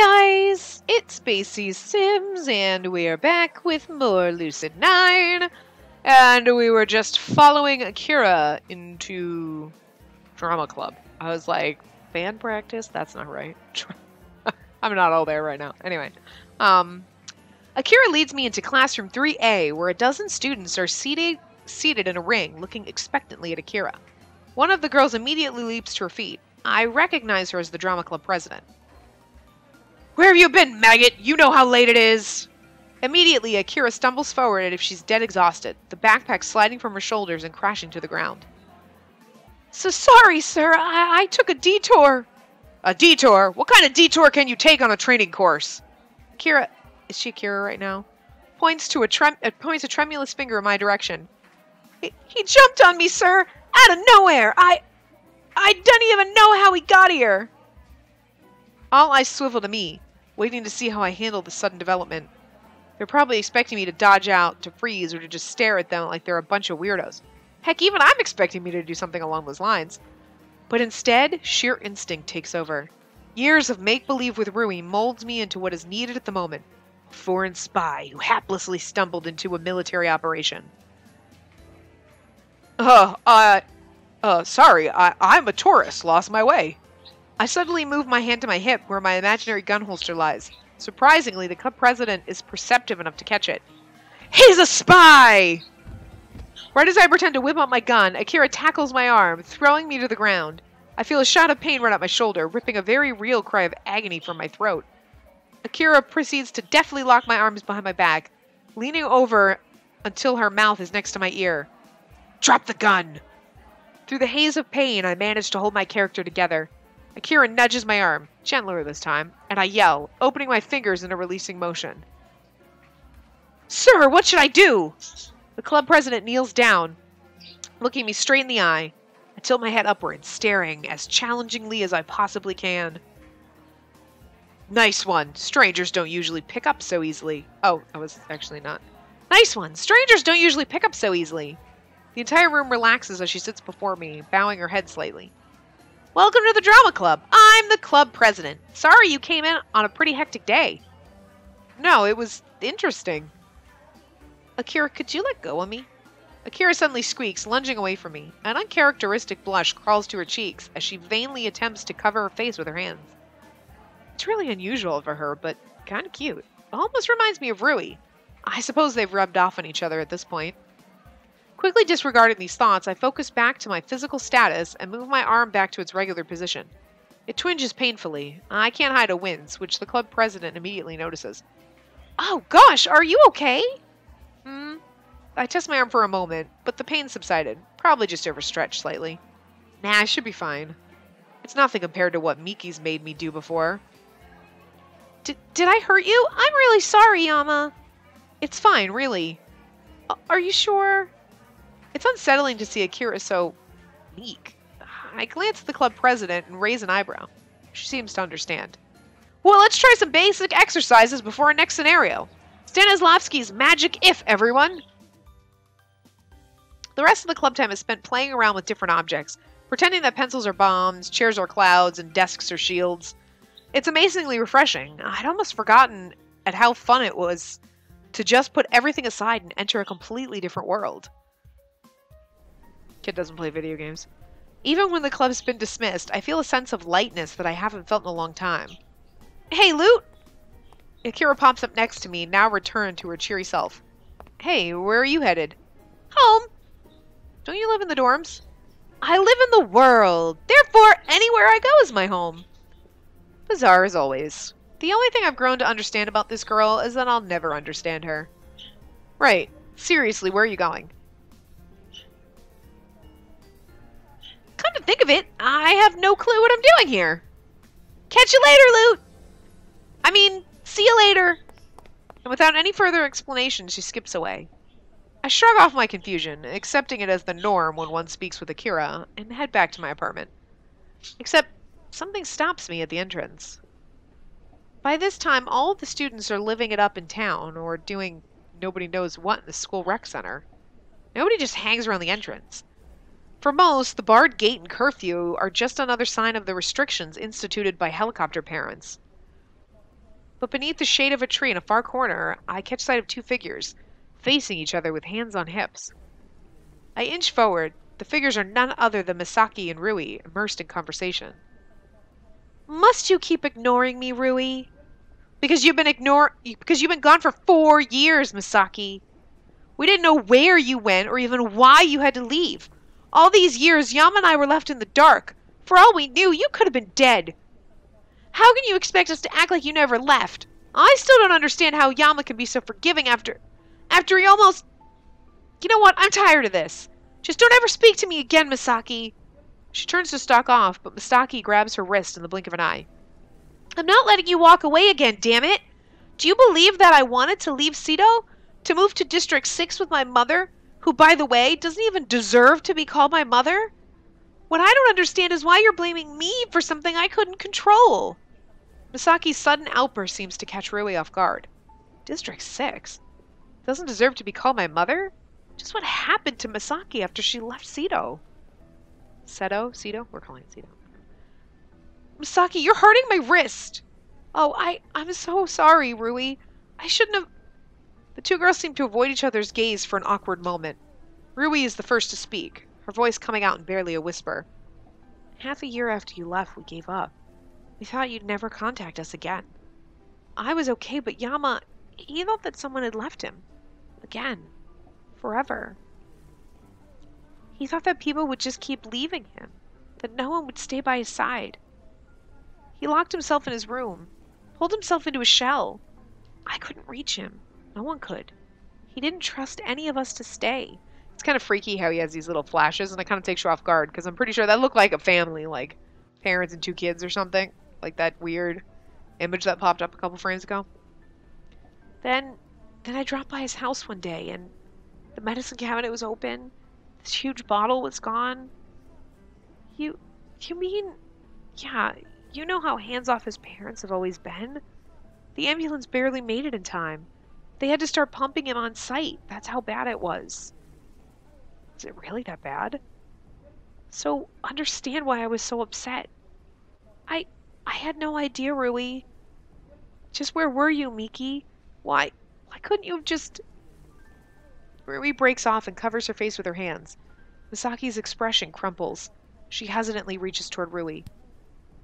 Hi guys, it's Spacey Sims, and we are back with more Lucid 9. And we were just following Akira into drama club. I was like, band practice? That's not right. I'm not all there right now. Anyway, Akira leads me into classroom 3A, where a dozen students are seated in a ring, looking expectantly at Akira. One of the girls immediately leaps to her feet. I recognize her as the drama club president. Where have you been, maggot? You know how late it is! Immediately, Akira stumbles forward as if she's dead exhausted, the backpack sliding from her shoulders and crashing to the ground. So sorry, sir. I took a detour. A detour? What kind of detour can you take on a training course? Akira... Is she Akira right now? Points a tremulous finger in my direction. He jumped on me, sir! Out of nowhere! I don't even know how he got here! All eyes swivel to me, waiting to see how I handle this sudden development. They're probably expecting me to dodge out, to freeze, or to just stare at them like they're a bunch of weirdos. Heck, even I'm expecting me to do something along those lines. But instead, sheer instinct takes over. Years of make-believe with Rui molds me into what is needed at the moment. A foreign spy who haplessly stumbled into a military operation. Sorry, I'm a tourist, lost my way. I suddenly move my hand to my hip where my imaginary gun holster lies. Surprisingly, the club president is perceptive enough to catch it. He's a spy! Right as I pretend to whip out my gun, Akira tackles my arm, throwing me to the ground. I feel a shot of pain run up my shoulder, ripping a very real cry of agony from my throat. Akira proceeds to deftly lock my arms behind my back, leaning over until her mouth is next to my ear. Drop the gun! Through the haze of pain, I manage to hold my character together. Akira nudges my arm, gentler this time, and I yell, opening my fingers in a releasing motion. Sir, what should I do? The club president kneels down, looking me straight in the eye. I tilt my head upward, staring as challengingly as I possibly can. Nice one. Strangers don't usually pick up so easily. Oh, I was actually not. Nice one. Strangers don't usually pick up so easily. The entire room relaxes as she sits before me, bowing her head slightly. Welcome to the drama club. I'm the club president. Sorry you came in on a pretty hectic day. No, it was interesting. Akira, could you let go of me? Akira suddenly squeaks, lunging away from me. An uncharacteristic blush crawls to her cheeks as she vainly attempts to cover her face with her hands. It's really unusual for her, but kind of cute. Almost reminds me of Rui. I suppose they've rubbed off on each other at this point. Quickly disregarding these thoughts, I focus back to my physical status and move my arm back to its regular position. It twinges painfully. I can't hide a wince, which the club president immediately notices. Oh gosh, are you okay? I test my arm for a moment, but the pain subsided. Probably just overstretched slightly. Nah, I should be fine. It's nothing compared to what Miki's made me do before. Did I hurt you? I'm really sorry, Yama. It's fine, really. Are you sure? It's unsettling to see Akira so meek. I glance at the club president and raise an eyebrow. She seems to understand. Well, let's try some basic exercises before our next scenario. Stanislavski's magic if, everyone! The rest of the club time is spent playing around with different objects, pretending that pencils are bombs, chairs are clouds, and desks are shields. It's amazingly refreshing. I'd almost forgotten at how fun it was to just put everything aside and enter a completely different world. Kid doesn't play video games. Even when the club's been dismissed, I feel a sense of lightness that I haven't felt in a long time. Hey, Loot! Akira pops up next to me, now returned to her cheery self. Hey, where are you headed? Home. Don't you live in the dorms? I live in the world. Therefore, anywhere I go is my home. Bizarre as always. The only thing I've grown to understand about this girl is that I'll never understand her. Right. Seriously, where are you going? Come to think of it, I have no clue what I'm doing here. Catch you later, Loot! I mean, see you later! And without any further explanation, she skips away. I shrug off my confusion, accepting it as the norm when one speaks with Akira, and head back to my apartment. Except, something stops me at the entrance. By this time, all of the students are living it up in town, or doing nobody knows what in the school rec center. Nobody just hangs around the entrance. For most, the barred gate and curfew are just another sign of the restrictions instituted by helicopter parents. But beneath the shade of a tree in a far corner, I catch sight of two figures, facing each other with hands on hips. I inch forward. The figures are none other than Misaki and Rui, immersed in conversation. Must you keep ignoring me, Rui? Because you've been gone for 4 years, Misaki. We didn't know where you went or even why you had to leave. All these years, Yama and I were left in the dark. For all we knew, you could have been dead. How can you expect us to act like you never left? I still don't understand how Yama can be so forgiving after he almost... You know what? I'm tired of this. Just don't ever speak to me again, Misaki. She turns to stalk off, but Misaki grabs her wrist in the blink of an eye. I'm not letting you walk away again, damn it. Do you believe that I wanted to leave Seto? To move to District 6 with my mother, who, by the way, doesn't even deserve to be called my mother? What I don't understand is why you're blaming me for something I couldn't control. Misaki's sudden outburst seems to catch Rui off guard. District 6? Doesn't deserve to be called my mother? Just what happened to Misaki after she left Seto? Seto? We're calling it Seto. Misaki, you're hurting my wrist! Oh, I'm so sorry, Rui. I shouldn't have... The two girls seem to avoid each other's gaze for an awkward moment. Rui is the first to speak, her voice coming out in barely a whisper. Half a year after you left, we gave up. We thought you'd never contact us again. I was okay, but Yama, he thought that someone had left him. Again. Forever. He thought that people would just keep leaving him, that no one would stay by his side. He locked himself in his room, pulled himself into a shell. I couldn't reach him. No one could. He didn't trust any of us to stay. It's kind of freaky how he has these little flashes, and it kind of takes you off guard, because I'm pretty sure that looked like a family, like parents and 2 kids or something. Like that weird image that popped up a couple frames ago. Then I dropped by his house one day, and the medicine cabinet was open. This huge bottle was gone. You mean... Yeah, you know how hands-off his parents have always been? The ambulance barely made it in time. They had to start pumping him on site. That's how bad it was. Is it really that bad? So, understand why I was so upset. I had no idea, Rui. Just where were you, Miki? Why couldn't you have just... Rui breaks off and covers her face with her hands. Misaki's expression crumples. She hesitantly reaches toward Rui.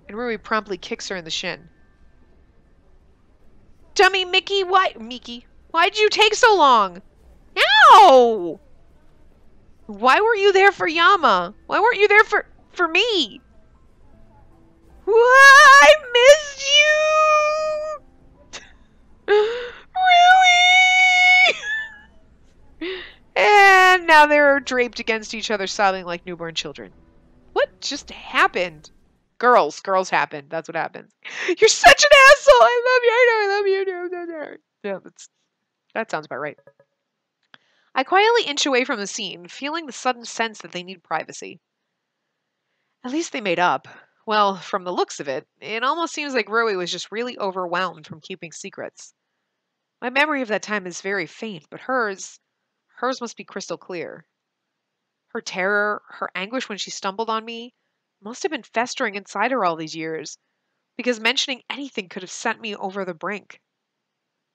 And Rui promptly kicks her in the shin. Dummy Miki, why'd you take so long? Ow! Why weren't you there for Yama? Why weren't you there for me? I missed you! Rui! And now they're draped against each other, sobbing like newborn children. What just happened? Girls happened. That's what happens. You're such an asshole. I love you. Yeah, that sounds about right. I quietly inch away from the scene, feeling the sudden sense that they need privacy. At least they made up. Well, from the looks of it, it almost seems like Rui was just really overwhelmed from keeping secrets. My memory of that time is very faint, but hers must be crystal clear. Her terror, her anguish when she stumbled on me, must have been festering inside her all these years, because mentioning anything could have sent me over the brink.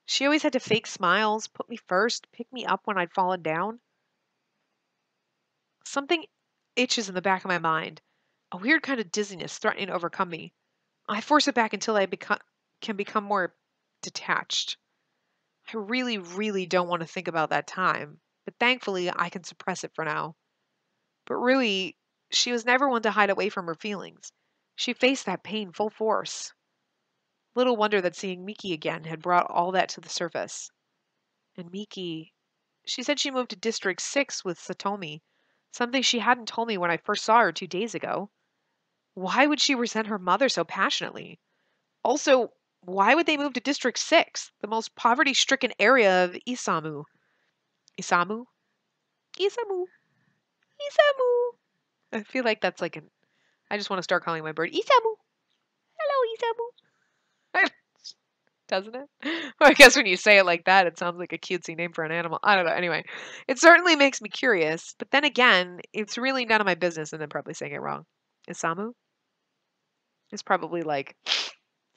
She always had to fake smiles, put me first, pick me up when I'd fallen down. Something itches in the back of my mind, a weird kind of dizziness threatening to overcome me. I force it back until I can become more detached. I really, really don't want to think about that time, but thankfully I can suppress it for now. But Rui, she was never one to hide away from her feelings. She faced that pain full force. Little wonder that seeing Miki again had brought all that to the surface. And Miki, she said she moved to District 6 with Satomi, something she hadn't told me when I first saw her 2 days ago. Why would she resent her mother so passionately? Also, why would they move to District 6, the most poverty-stricken area of Isamu? Isamu? Isamu. Isamu. I feel like that's like I just want to start calling my bird Isamu. Hello, Isamu. Doesn't it? Well, I guess when you say it like that, it sounds like a cutesy name for an animal. I don't know. Anyway, it certainly makes me curious. But then again, it's really none of my business, and I'm probably saying it wrong. Isamu? It's probably like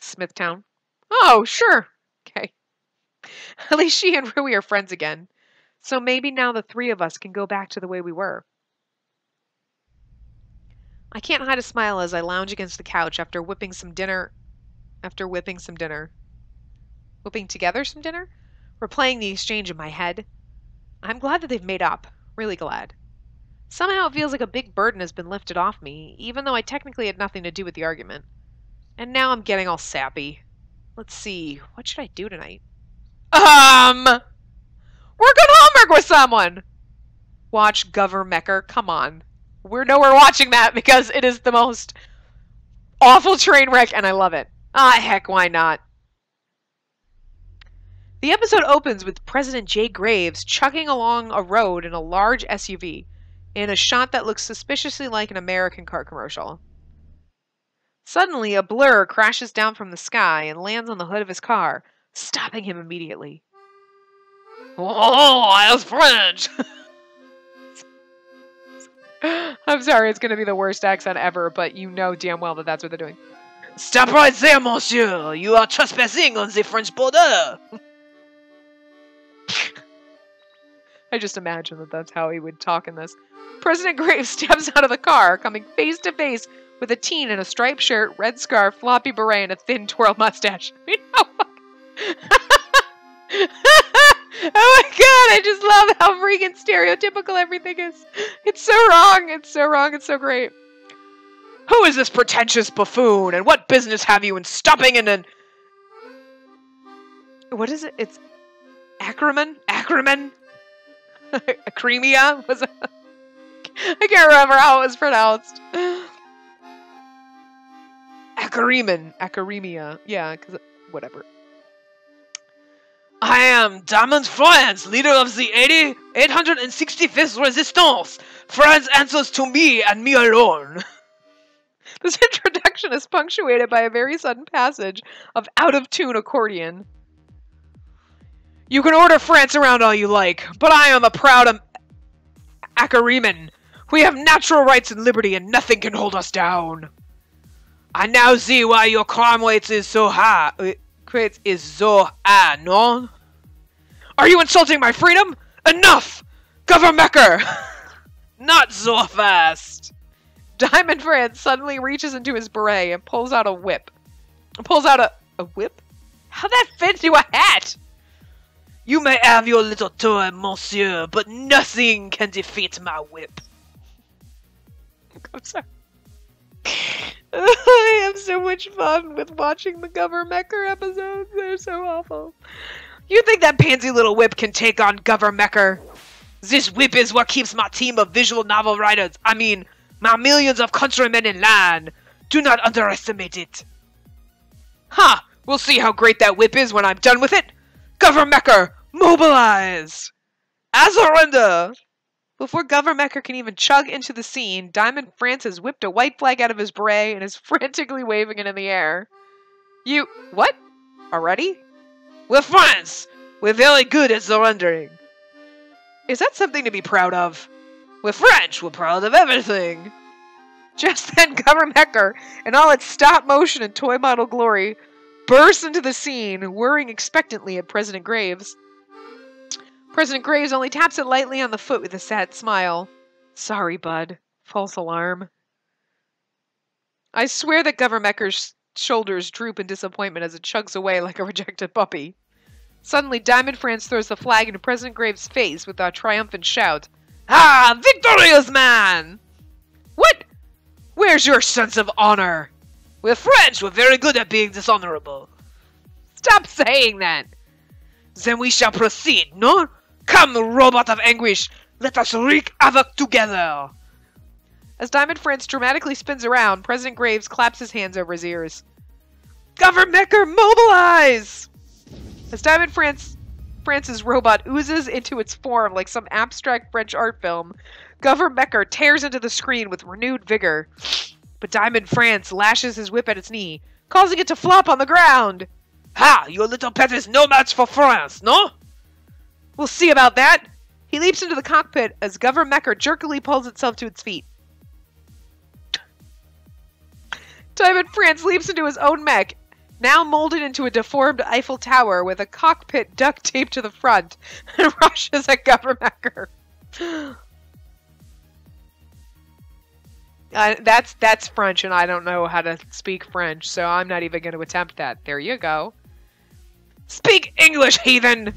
Smithtown. Oh, sure. Okay. At least she and Rui are friends again. So maybe now the three of us can go back to the way we were. I can't hide a smile as I lounge against the couch after whipping together some dinner. Replaying the exchange in my head. I'm glad that they've made up. Really glad. Somehow it feels like a big burden has been lifted off me, even though I technically had nothing to do with the argument. And now I'm getting all sappy. Let's see, what should I do tonight? Work on homework with someone! Watch Governor. Come on. We're watching that because it is the most awful train wreck and I love it. Heck, why not? The episode opens with President Jay Graves chugging along a road in a large SUV, in a shot that looks suspiciously like an American car commercial. Suddenly, a blur crashes down from the sky and lands on the hood of his car, stopping him immediately. Oh, that's French! I'm sorry, it's going to be the worst accent ever, but you know damn well that that's what they're doing. Stop right there, monsieur! You are trespassing on the French border! I just imagine that that's how he would talk in this. President Graves steps out of the car, coming face to face with a teen in a striped shirt, red scarf, floppy beret, and a thin twirl mustache. I mean, oh my god, I just love how freaking stereotypical everything is. It's so wrong, it's so wrong, it's so great. Who is this pretentious buffoon, and what business have you in stopping in an... What is it? It's... Ackerman? Acremia? Was it? I can't remember how it was pronounced. Academia. Yeah, because whatever. I am Diamond France, leader of the 865th Resistance. France answers to me and me alone. This introduction is punctuated by a very sudden passage of out-of-tune accordion. You can order France around all you like, but I am a proud Acariman. We have natural rights and liberty, and nothing can hold us down. I now see why your crime rate is so high. No? Are you insulting my freedom? Enough! Governor! Not so fast. Diamond France suddenly reaches into his beret and pulls out a whip. A whip? How'd that fit into a hat? You may have your little toy, monsieur, but nothing can defeat my whip. I'm sorry. I have so much fun with watching the Governor episodes. They're so awful. You think that pansy little whip can take on Governor? This whip is what keeps my team of visual novel writers, my millions of countrymen in line. Do not underestimate it. Ha! We'll see how great that whip is when I'm done with it. Governor, mobilize! I surrender! Before Governor can even chug into the scene, Diamond France has whipped a white flag out of his beret and is frantically waving it in the air. You... what? Already? We're France! We're very good at surrendering. Is that something to be proud of? We're French! We're proud of everything! Just then, Governor, in all its stop motion and toy model glory, bursts into the scene, whirring expectantly at President Graves. President Graves only taps it lightly on the foot with a sad smile. Sorry, bud. False alarm. I swear that Governor's shoulders droop in disappointment as it chugs away like a rejected puppy. Suddenly, Diamond France throws the flag into President Graves' face with a triumphant shout. Ah, victorious man! What? Where's your sense of honor? We're French. We're very good at being dishonorable. Stop saying that. Then we shall proceed, no? Come, robot of anguish. Let us wreak havoc together. As Diamond France dramatically spins around, President Graves claps his hands over his ears. Governor, mobilize! As Diamond France's robot oozes into its form like some abstract French art film, Governor tears into the screen with renewed vigor. But Diamond France lashes his whip at its knee, causing it to flop on the ground. Ha! Your little pet is no match for France, no? We'll see about that. He leaps into the cockpit as Governor jerkily pulls itself to its feet. Diamond France leaps into his own mech, now molded into a deformed Eiffel Tower with a cockpit duct taped to the front, and rushes at Governmecker. That's French, and I don't know how to speak French, so I'm not even going to attempt that. There you go. Speak English, heathen!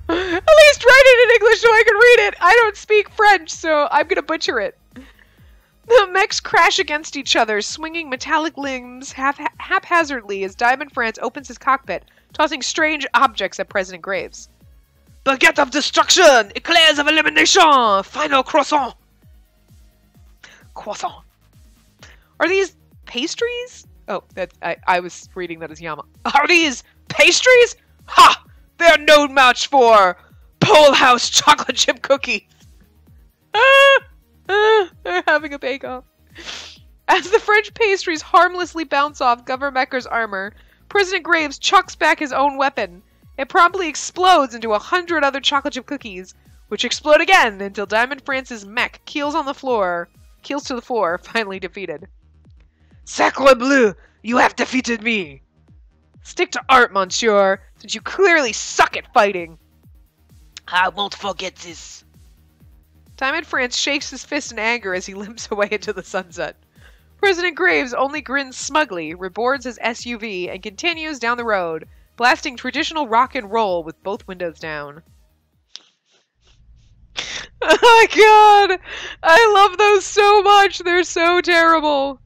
At least write it in English so I can read it! I don't speak French, so I'm going to butcher it. The mechs crash against each other, swinging metallic limbs haphazardly as Diamond France opens his cockpit, tossing strange objects at President Graves. Baguette of destruction! Eclairs of elimination! Final croissant! Croissant. Are these pastries? Oh, I was reading that as Yama. Are these pastries? Ha! They're no match for Pole House chocolate chip cookies. They're having a bake-off. As the French pastries harmlessly bounce off Governmecker's armor, President Graves chucks back his own weapon. It promptly explodes into 100 other chocolate chip cookies, which explode again until Diamond France's mech keels to the floor, finally defeated. Sacre bleu! You have defeated me! Stick to art, monsieur, since you clearly suck at fighting. I won't forget this. Diamond France shakes his fist in anger as he limps away into the sunset. President Graves only grins smugly, reboards his SUV, and continues down the road, blasting traditional rock and roll with both windows down. Oh my god! I love those so much! They're so terrible!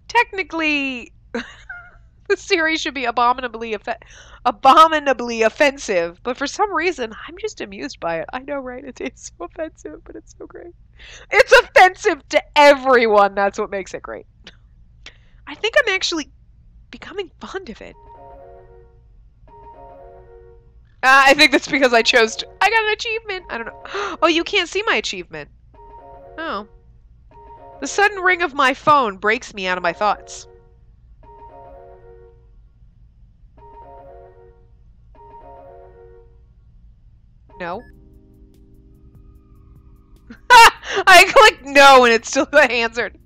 Technically, the series should be abominably offensive, but for some reason, I'm just amused by it. I know, right? It's so offensive, but it's so great. It's offensive to everyone. That's what makes it great. I think I'm actually becoming fond of it. I think that's because I chose to. I got an achievement. I don't know. Oh, you can't see my achievement. Oh. The sudden ring of my phone breaks me out of my thoughts. No. I clicked no and it still answered.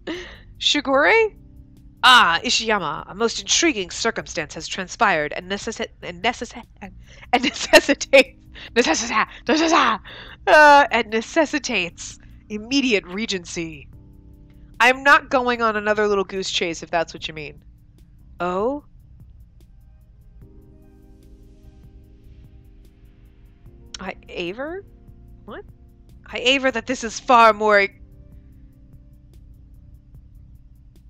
Shigure? Ah, Ishiyama, a most intriguing circumstance has transpired and necessitates immediate regency. I'm not going on another little goose chase if that's what you mean. Oh? I aver? What? I aver that this is far more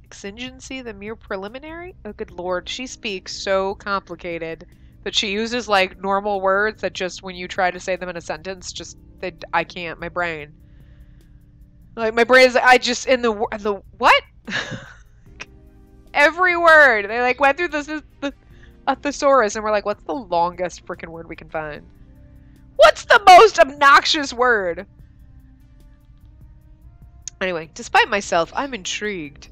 exigency than mere preliminary? Oh, good lord. She speaks so complicated that she uses, like, normal words that just, when you try to say them in a sentence, just, I can't. My brain. Like, my brain is, I just, in the what? Every word. They, like, went through the thesaurus and we're like, what's the longest freaking word we can find? What's the most obnoxious word? Anyway, despite myself, I'm intrigued.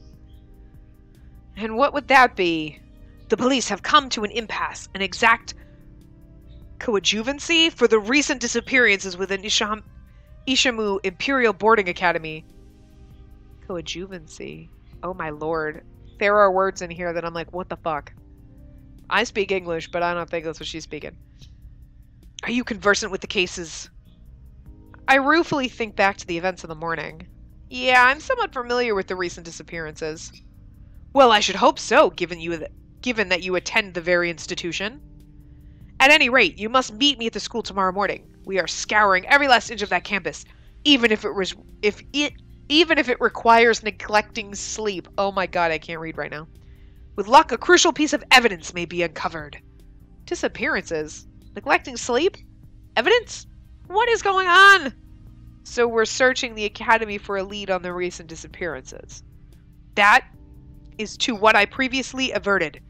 And what would that be? The police have come to an impasse, an exact coadjuvancy for the recent disappearances within Ishimu Imperial Boarding Academy. Coadjuvancy. Oh my lord. There are words in here that I'm like, what the fuck? I speak English, but I don't think that's what she's speaking. Are you conversant with the cases? I ruefully think back to the events of the morning. Yeah, I'm somewhat familiar with the recent disappearances. Well, I should hope so, given that you attend the very institution. At any rate, you must meet me at the school tomorrow morning. We are scouring every last inch of that campus, even if it requires neglecting sleep. Oh my god, I can't read right now. With luck, a crucial piece of evidence may be uncovered. Disappearances? Neglecting sleep? Evidence? What is going on? So we're searching the academy for a lead on the recent disappearances. That is to what I previously averted.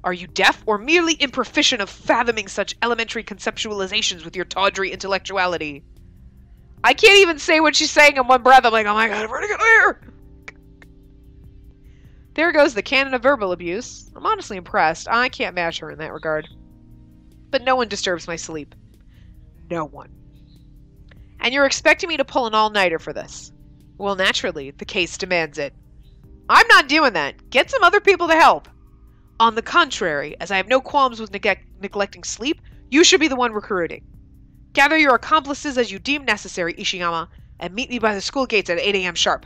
Are you deaf or merely improficient of fathoming such elementary conceptualizations with your tawdry intellectuality? I can't even say what she's saying in one breath. I'm like, oh my god, where to get here? There goes the canon of verbal abuse. I'm honestly impressed. I can't match her in that regard. But no one disturbs my sleep. No one. And you're expecting me to pull an all-nighter for this? Well, naturally, the case demands it. I'm not doing that. Get some other people to help. On the contrary, as I have no qualms with neglecting sleep, you should be the one recruiting. Gather your accomplices as you deem necessary, Ishiyama, and meet me by the school gates at 8 a.m. sharp.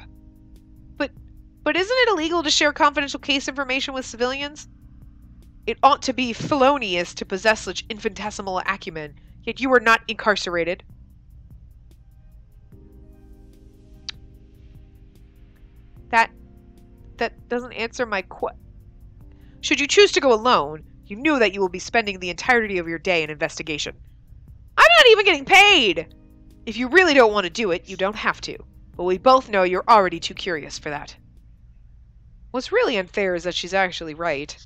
But isn't it illegal to share confidential case information with civilians? It ought to be felonious to possess such infinitesimal acumen, yet you are not incarcerated. That doesn't answer my Should you choose to go alone, you know that you will be spending the entirety of your day in investigation. I'm not even getting paid! If you really don't want to do it, you don't have to. But we both know you're already too curious for that. What's really unfair is that she's actually right.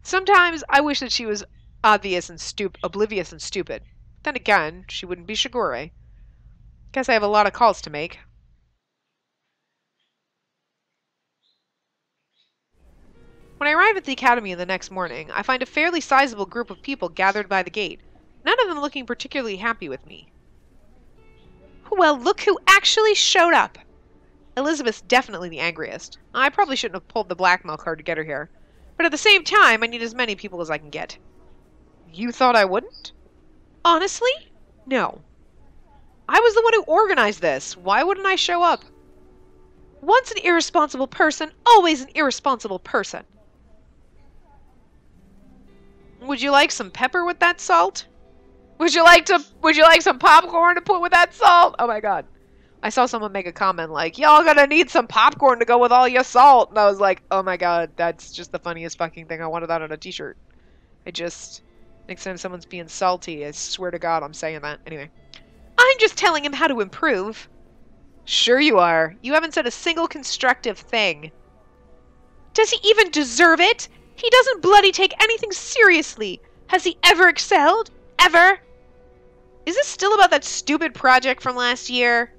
Sometimes I wish that she was oblivious and stupid. Then again, she wouldn't be Shigure. Guess I have a lot of calls to make. When I arrive at the academy the next morning, I find a fairly sizable group of people gathered by the gate, none of them looking particularly happy with me. Well, look who actually showed up! Elizabeth's definitely the angriest. I probably shouldn't have pulled the blackmail card to get her here. But at the same time, I need as many people as I can get. You thought I wouldn't? Honestly? No. I was the one who organized this. Why wouldn't I show up? Once an irresponsible person, always an irresponsible person. Would you like some pepper with that salt? Would you like some popcorn to put with that salt? Oh my god. I saw someone make a comment like, y'all gonna need some popcorn to go with all your salt. And I was like, oh my god, that's just the funniest fucking thing. I wanted that on a t-shirt. Next time someone's being salty, I swear to god I'm saying that. Anyway. I'm just telling him how to improve. Sure you are. You haven't said a single constructive thing. Does he even deserve it? He doesn't bloody take anything seriously. Has he ever excelled? Ever? Is this still about that stupid project from last year?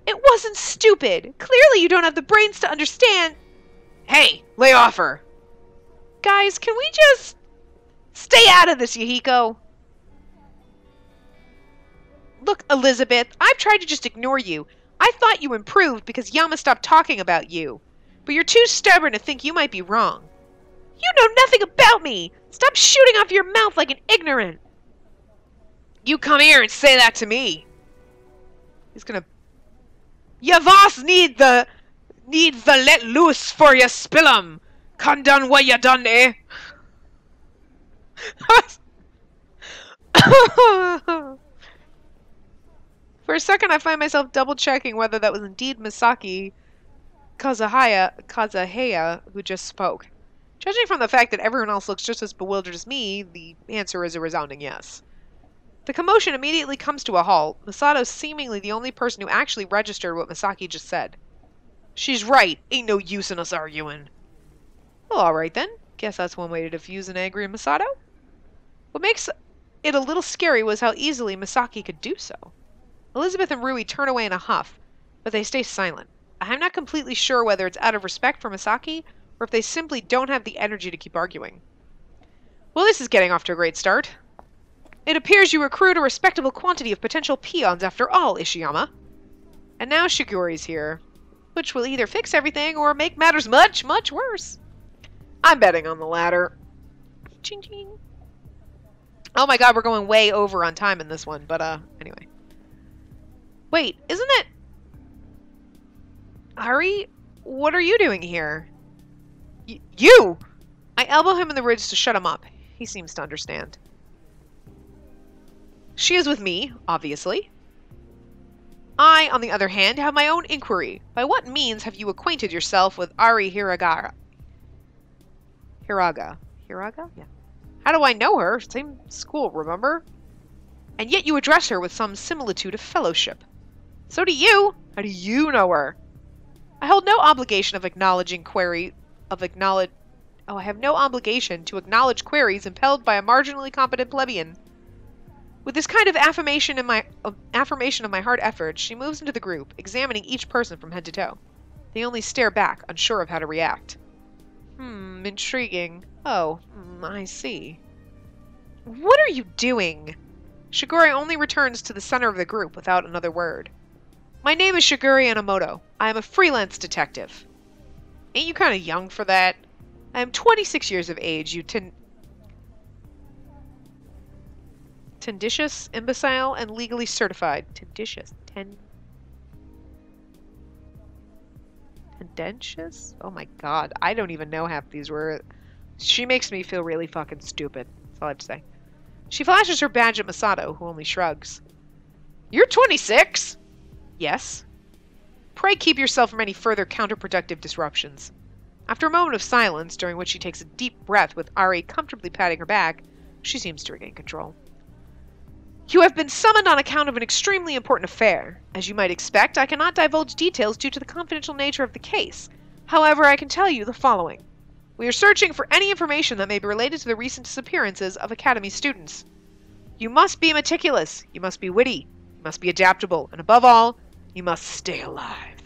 It wasn't stupid. Clearly you don't have the brains to understand. Hey, lay off her. Guys, can we just stay out of this, Yahiko? Look, Elizabeth, I've tried to just ignore you. I thought you improved because Yama stopped talking about you. But you're too stubborn to think you might be wrong. You know nothing about me. Stop shooting off your mouth like an ignorant. You come here and say that to me. He's gonna... Your boss need the let loose for you spill 'em. Come done what you done, eh? For a second, I find myself double-checking whether that was indeed Misaki Kazuhaya who just spoke. Judging from the fact that everyone else looks just as bewildered as me, the answer is a resounding yes. The commotion immediately comes to a halt, Masato seemingly the only person who actually registered what Misaki just said. She's right. Ain't no use in us arguing. Well, alright then. Guess that's one way to diffuse an angry Masato. What makes it a little scary was how easily Misaki could do so. Elizabeth and Rui turn away in a huff, but they stay silent. I'm not completely sure whether it's out of respect for Misaki, or if they simply don't have the energy to keep arguing. Well, this is getting off to a great start. It appears you recruit a respectable quantity of potential peons after all, Ishiyama. And now Shigure's here, which will either fix everything or make matters much, much worse. I'm betting on the latter. Ching ching. Oh my god, we're going way over on time in this one, but anyway. Wait, isn't it... Ari? What are you doing here? You! I elbow him in the ribs to shut him up. He seems to understand. She is with me, obviously. I, on the other hand, have my own inquiry. By what means have you acquainted yourself with Ari Hiraga? Hiraga? Yeah. How do I know her? Same school, remember? And yet you address her with some similitude of fellowship. So do you. How do you know her? I hold no obligation of acknowledging I have no obligation to acknowledge queries impelled by a marginally competent plebeian. With this kind of affirmation of my hard efforts, she moves into the group, examining each person from head to toe. They only stare back, unsure of how to react. Intriguing. Oh, I see. What are you doing? Shigure only returns to the center of the group without another word. My name is Shigure Enomoto. I am a freelance detective. Ain't you kind of young for that? I am 26 years of age, you tenditious imbecile and legally certified. Tenditious. Tendentious? Oh my god. I don't even know half these words. She makes me feel really fucking stupid. That's all I have to say. She flashes her badge at Masato, who only shrugs. You're 26? Yes. Pray keep yourself from any further counterproductive disruptions. After a moment of silence, during which she takes a deep breath with Ari comfortably patting her back, she seems to regain control. You have been summoned on account of an extremely important affair. As you might expect, I cannot divulge details due to the confidential nature of the case. However, I can tell you the following. We are searching for any information that may be related to the recent disappearances of Academy students. You must be meticulous, you must be witty, you must be adaptable, and above all, you must stay alive.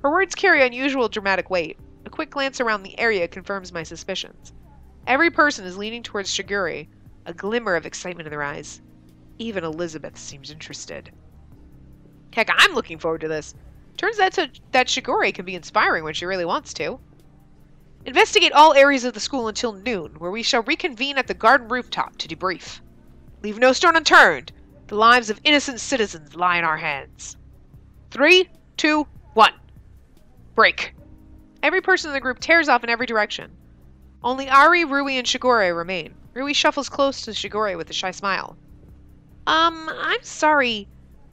Her words carry unusual dramatic weight. A quick glance around the area confirms my suspicions. Every person is leaning towards Shigure, a glimmer of excitement in their eyes. Even Elizabeth seems interested. Heck, I'm looking forward to this. Turns out that Shigure can be inspiring when she really wants to. Investigate all areas of the school until noon, where we shall reconvene at the garden rooftop to debrief. Leave no stone unturned. The lives of innocent citizens lie in our hands. 3, 2, 1. Break. Every person in the group tears off in every direction. Only Ari, Rui, and Shigure remain. Rui shuffles close to Shigure with a shy smile. I'm sorry,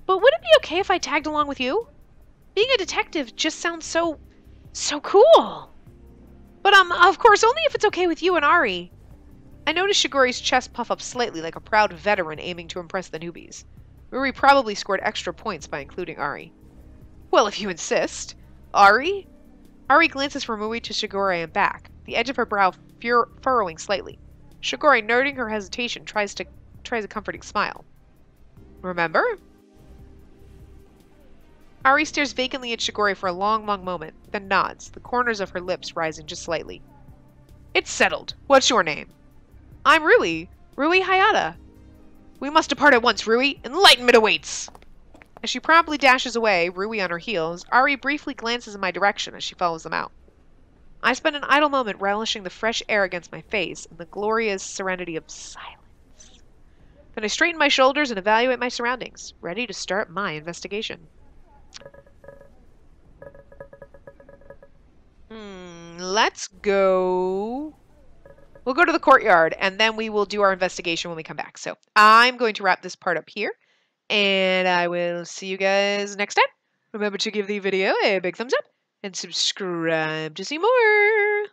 but would it be okay if I tagged along with you? Being a detective just sounds so cool. But, of course, only if it's okay with you and Ari. I noticed Shigure's chest puff up slightly like a proud veteran aiming to impress the newbies. Rui probably scored extra points by including Ari. Well, if you insist. Ari? Ari glances from Rui to Shigure and back, the edge of her brow furrowing slightly. Shigure, noting her hesitation, tries a comforting smile. Remember? Ari stares vacantly at Shigure for a long moment, then nods, the corners of her lips rising just slightly. It's settled. What's your name? I'm Rui. Rui Hayata. We must depart at once, Rui. Enlightenment awaits! As she promptly dashes away, Rui on her heels, Ari briefly glances in my direction as she follows them out. I spend an idle moment relishing the fresh air against my face and the glorious serenity of silence. Then I straighten my shoulders and evaluate my surroundings, ready to start my investigation. Let's go... We'll go to the courtyard, and then we will do our investigation when we come back. So I'm going to wrap this part up here, and I will see you guys next time. Remember to give the video a big thumbs up, and subscribe to see more.